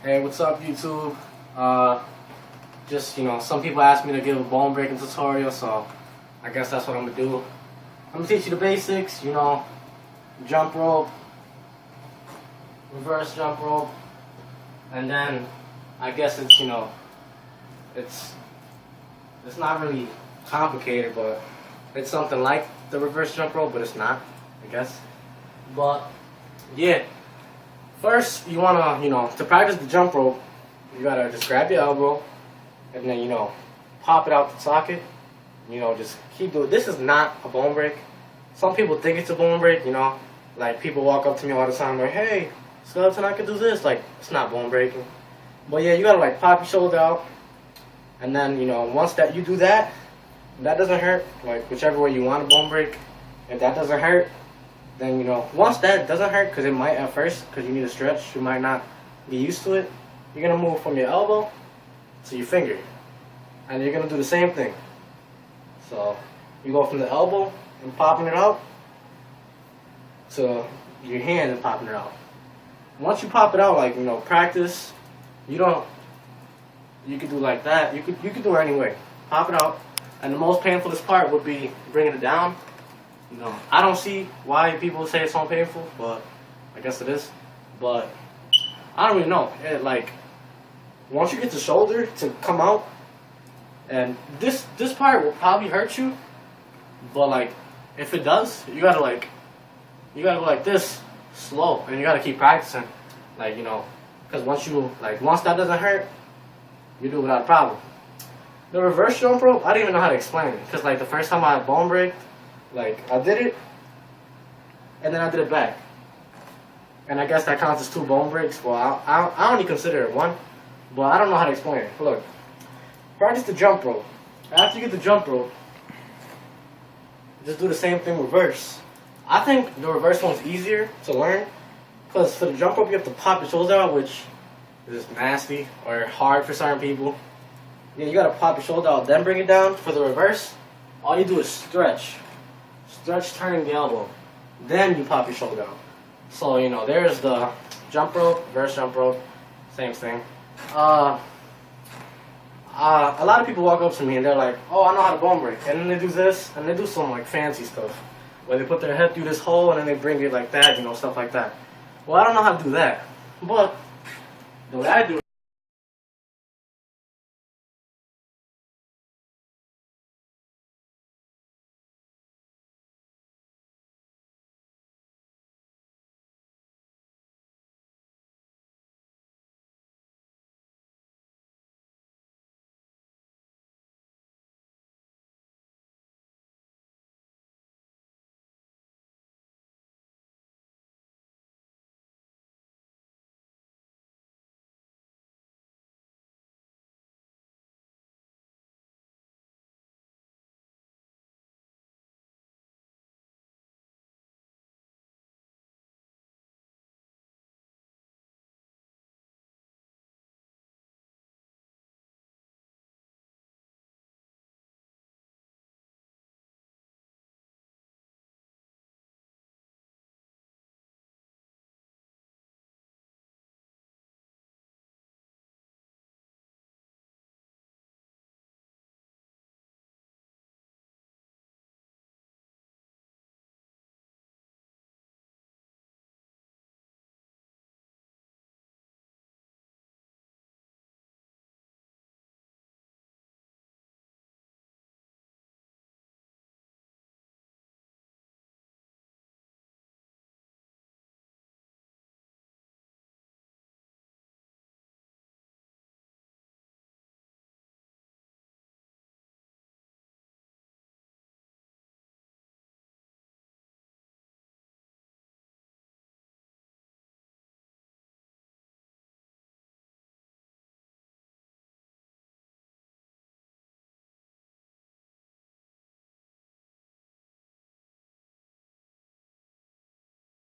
Hey, what's up, YouTube? Just, some people asked me to give a bone breaking tutorial, so I guess that's what I'm gonna do. I'm gonna teach you the basics, jump rope, reverse jump rope, and then I guess it's, it's not really complicated, but it's something like the reverse jump rope, but it's not, I guess. But yeah, first you wanna, to practice the jump rope, you gotta just grab your elbow and then, pop it out the socket. Just keep doing. This is not a bone break. Some people think it's a bone break. Like people walk up to me all the time like, "Hey, skeleton, I can do this." Like, it's not bone breaking. But yeah, you gotta like pop your shoulder out, and then once that you do that, that doesn't hurt. Like whichever way you want a bone break, if that doesn't hurt, then once that doesn't hurt, because it might at first, because you need to stretch, you might not be used to it. You're gonna move from your elbow to your finger, and you're gonna do the same thing. So you go from the elbow and popping it out to your hand and popping it out. Once you pop it out, like practice, you can do like that. You could do it anyway. Pop it out, and the most painfulest part would be bringing it down. I don't see why people say it's so painful, but I guess it is. But I don't really know. Once you get the shoulder to come out, and this part will probably hurt you, but like if it does, you gotta go like this slow, and you gotta keep practicing, because once that doesn't hurt, you do it without a problem. The reverse jump rope, I didn't even know how to explain it, because the first time I bone breaked, I did it, and then I did it back, and I guess that counts as 2 bone breaks. Well, I only consider it 1, but I don't know how to explain it. Look, practice the jump rope. After you get the jump rope, just do the same thing reverse. I think the reverse one's easier to learn, because for the jump rope you have to pop your shoulder out, which is nasty or hard for certain people. Yeah, you gotta pop your shoulder out, then bring it down. For the reverse, all you do is stretch, turning the elbow, then you pop your shoulder out. So there's the jump rope, reverse jump rope, same thing. A lot of people walk up to me and they're like, "Oh, I know how to bone break," and then they do this, and they do some fancy stuff where they put their head through this hole and then they bring it like that, stuff like that. Well, I don't know how to do that, but the way I do it